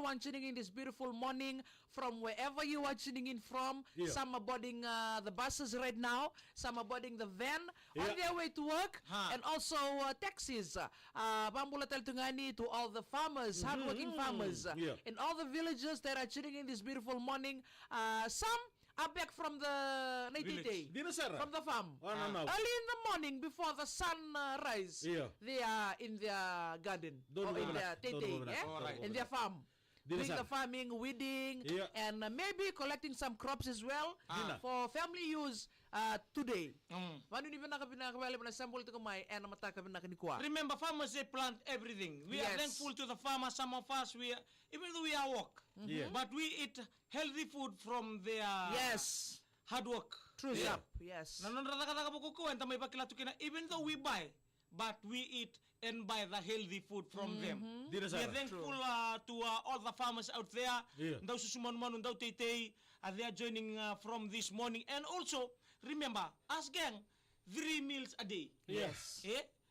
everyone tuning in this beautiful morning from wherever you are tuning in from. Some are boarding the buses right now. Some are boarding the van on their way to work. And also taxis. Pambula Tungani to all the farmers, hardworking farmers in all the villages that are tuning in this beautiful morning. Some are back from the Naitite, from the farm. Early in the morning before the sun rise, they are in their garden or in their tete, in their farm. Doing the farming, weeding, and maybe collecting some crops as well for family use today. Remember, farmers, they plant everything. We are thankful to the farmers. Some of us, even though we are work, but we eat healthy food from their hard work. True, yes. Even though we buy, but we eat and buy the healthy food from them. We are thankful to all the farmers out there. They are joining from this morning. And also, remember, as gang, 3 meals a day. Yes.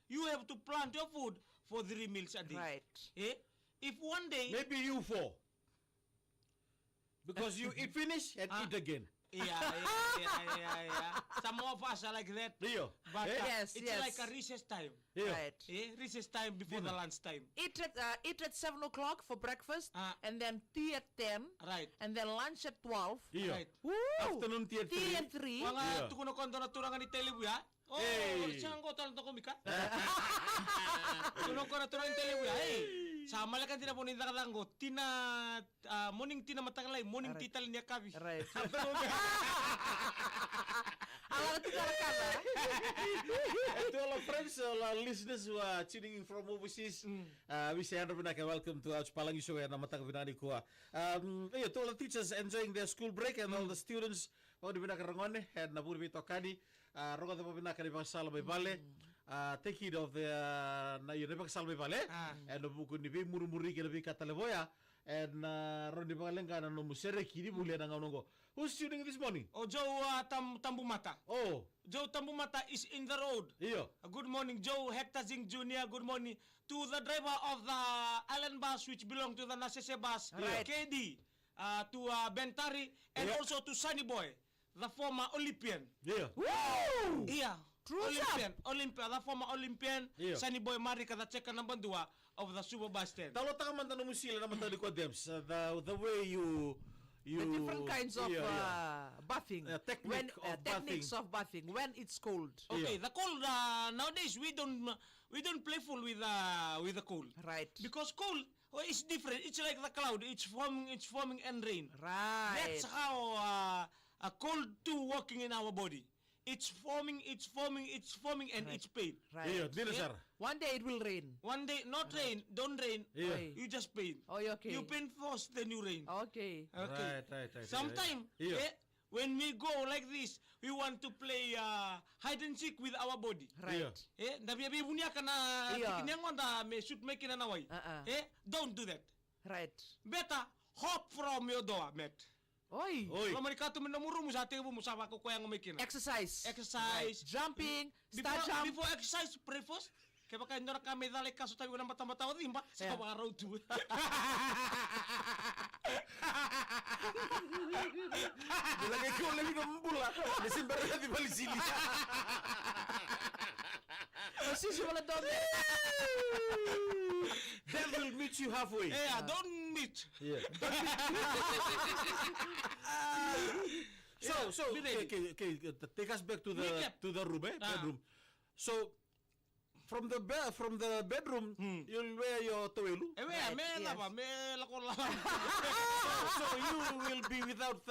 You have to plant your food for 3 meals a day. Right. If one day... Maybe you 4. Because you eat finish and eat again. Yeah. Some of us are like that. But it's like a recess time. Right. Recess time before the lunch time. Eat at 7 o'clock for breakfast, and then tea at 10. Right. And then lunch at 12. Right. Woo! Afternoon tea at 3. Tea at 3. Mga tukuno konto na turangan ni Telebu ya. Oh, siyang ko talento ko mika. Tukuno ko na turangan ni Telebu ya. Sama lah kan tidak boleh nak tanggo. Tina morning tina matakalay, morning tita linya kabi. Right. To all our friends, all our listeners who are tuning in from overseas, we say welcome to Ouch Palangi Show and Namatang Vinani Kua. To all the teachers enjoying their school break and all the students, all the Vinaka and Naburi Tokani, Roga the Vinaka Salve Vale, take heed of the Nayurebak Salve Vale, and the Bukunibi Murumuri Katalavoya. And Rondi Balenga and Musere Kiri Bulian Ngongo. Who's tuning this morning? Oh, Joe Tambumata. Oh, Joe Tambumata is in the road. Good morning, Joe Hector Zing Jr. Good morning to the driver of the Allen bus, which belong to the Nasese bus, KD, to Bentari, and also to Sunny Boy, the former Olympian. Woo! Olympian, the former Olympian, Sunny Boy Marika, the checker number 2 of the Super Bus stand. The way you the different kinds of bathing, techniques of bathing when it's cold. Okay, the cold nowadays we don't playful with the cold, right? Because cold is different. It's like the cloud. It's forming and rain. Right. That's how a cold too working in our body. It's forming, and it's pain. Right. One day it will rain. One day, not rain, don't rain. You just pain. Oh, okay. You pain first, then you rain. Okay. Right. Sometimes, when we go like this, we want to play hide and seek with our body. Right. Don't do that. Right. Better hop from your door, mate. Exercise. Jumping. Start jump. Before exercise, pray first. Kaya baka hindi na kami dali kaso tayo ng mata-mata o dimba sa araw to. Bilangin ko lang yung bula. Desember na di bali sili. Masisi wala doon. Then we'll meet you halfway. Don't meet. So take us back to the room, bedroom. So from the bedroom, you'll wear your towel. So you will be without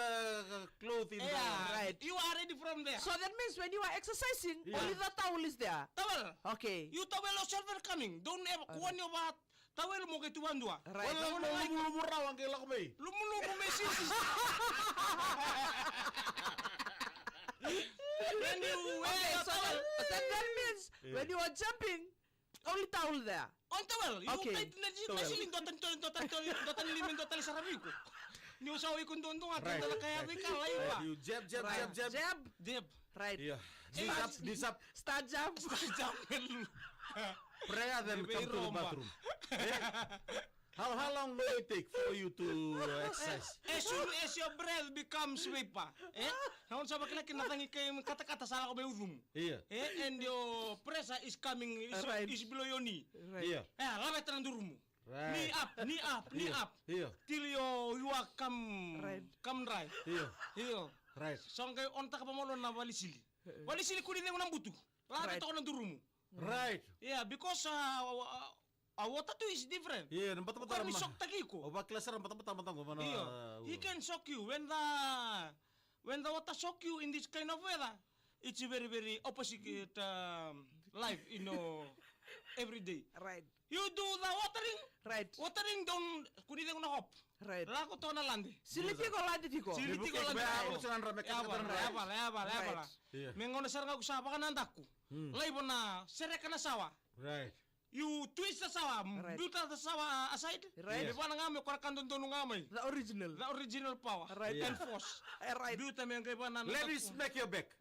clothing. Right. You are ready from there. So that means when you are exercising, only the towel is there. Towel. Okay. You towel yourself are coming. Don't ever kuwan yung mga towel mo kay tuwan dua. Right. Lumuraw ang kailangan ko may. Lumulubo may sis. When you wear towel. That means when you are jumping, only towel there. On towel. Okay. Nasiling dotan limin dotan sa rabi ko. Ni usawi ko doon nga tanda kaya ka layo. You jab. Right. Disap. Start jump. Jump. Pray then come to the bathroom. How long will it take for you to exercise? As soon as your breath becomes vapor, naon sa bakila kinatangi kay kata-kata salah ko beudum. Iya. And your pressure is coming Right. is below your knee. Iya. Labat tangan durumu. Right. Knee up. Iya. Till you are come right. Iya. Iyo. Right. Sangkay onta ka pamolon na walisili. Walisili kuni nengo nang butu. Labat ko nang durumu. Right. Yeah, because water too is different. Iya, nampak Kung ni sok tagi ko. Oba klaser nampak mana. Iyo. He can shock you when the water shock you in this kind of weather. It's a very very opposite life every day. Right. You do the watering. Right. Watering don't kuni deng na hop. Right. Lako to na landi. Siliti ko landi tiko. Siliti ko landi. Abal. Iya. Mengono sarang aku sapa kan andaku. Laibo na sereka na sawa. Right. You twist the sawa, Right. build the sawa aside. Right. Di mana ngame kora kandon tonu ngamay. The original. The original power. Right. And force. Right. Build them yang kay banan. Ladies, make your back.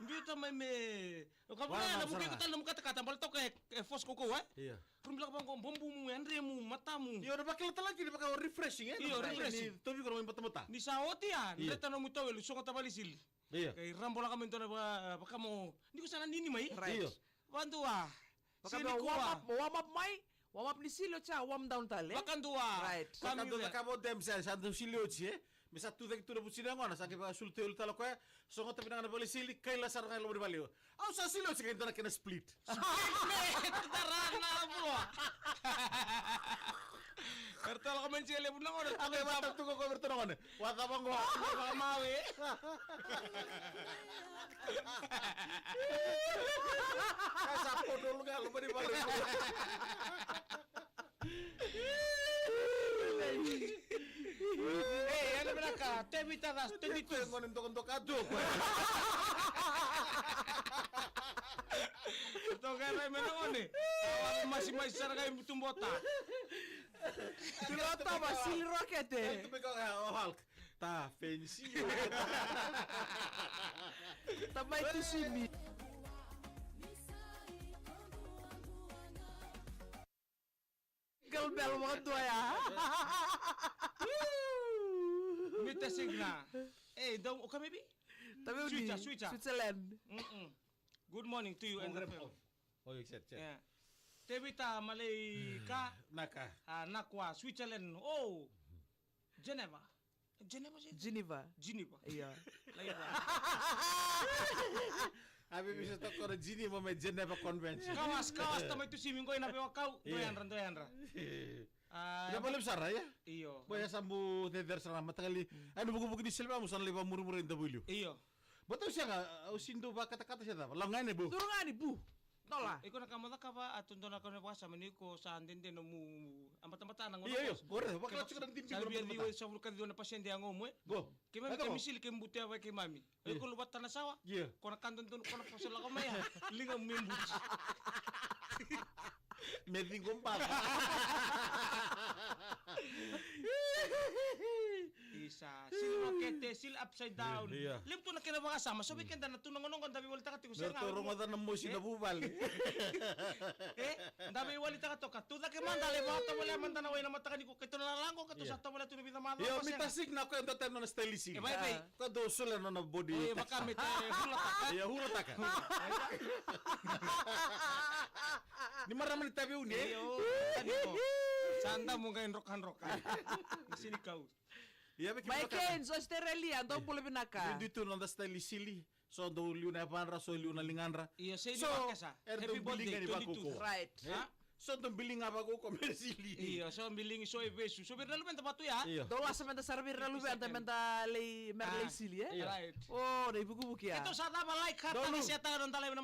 Build them me. Kamu Wala, na mungkin Sarah. ko talo kata-kata bal to kay force ko ko Iya. Kung bilang bang bombu mu, andre mu, matamu. Iya, udah pakai lagi, dia pakai refreshing ya. Iya, refreshing. Tapi kalau main mata-mata. Ni sawoti yan. Iya. Reta no mutaw lu songo tabalisil. Iya. Kay rambola kami to na ba kamo. Hindi ko sana nini mai. Right. Iya. Bantu Baka Sini ko warm up mai. Warm up ni silo cha warm down tale. Bakan Right. Kan Kami tu tak kamu dem saya satu silioci ya. Misa tu tak tu dah pusing ngona sakit ba sulte ul talo kaya. Songo tapi nang bali sili kay la sarang lo bali. Au sa silioci kay na kena split. Tarana bro. Kartal kami cile pun ngona. Aku mantap tu kau bertemu ngona. Wata bang gua. Mawe. Sapo dulu kan lu bari bali. Ano ba ka? Tebi taras, tebi Itu yang ngonin untuk aduk. Ito kaya rin menon eh. Masih sarang kayo tumbota. Pilota ba sil rocket eh. Itu pegang Hulk. Ta fancy. Tamay to see me. Girl bell mo to ya. Mita signa. Daw kami bi? Tapi Switcha. Switzerland. Good morning to you and the family. Oh, chat. Yeah. Tebita malay ka Naka. nakwa Switzerland. Oh. Geneva sih? Geneva. Iya. Lagi ba? Abi bisa tak kau Geneva mau Geneva Convention. Kawas tamay to siming ko inapewa kau. Doyan ra. Tidak boleh besar ya? Iyo. Boleh sambu teder selamat kali. Ano buku-buku di selva musan leba murmur inda bulu. Iyo. Betul sih nggak? Usindo ba kata-kata siya? Langan bu. Turungan bu. Tola. Iko nakamata ka ba at tuntun ako na sa maniko sa andin din mo amata-mata nang Iya, gore. Bakal cik dan tim Sabi biar sa vulkan doon na pasyente ang umwe. Go. Kaya kami misil kay mbuti away kay mami. Ay ko lubat na sawa. Iya. Ko nakandon doon ko na pasala ko maya. Lingam membuti. Meding gompa. Isa sil rokete sil upside down. Iya. Lim to na kinabakasama so weekend na tunang kan tabi walita ka tigo sa Berturung mata nemu si nabubal. Dabi walita ka to ka tuda kay mandale mo to wala man tanaway na mata ka ko kito na lang ko kato sa to wala to bita mata. Yo, mitasik na ko yung tatem na stylisi. Bye. Ko dosul na body. Oye, baka mit hulata ka. Iya, hulata ka. Ni maraman tabi uni. Santa mo ngayon rock. Sini kau. Iya, May Keynes, Australia, don't pull binaka. Dito na stylisi. So do liu na panra so liu na linganra. Iya, say So, ni Bakasa. Happy birthday 22. Right. Ha? So do biling apa ko komersili. Iya, so biling so besu. So birna lumen tapatu ya. Iya. Dola sa menta servir na lubi anta menta lay merlay sili eh. Right. Oh, na ibuku buki ya. Ito sa tama like hat Dolu. na siya tayo ng talay na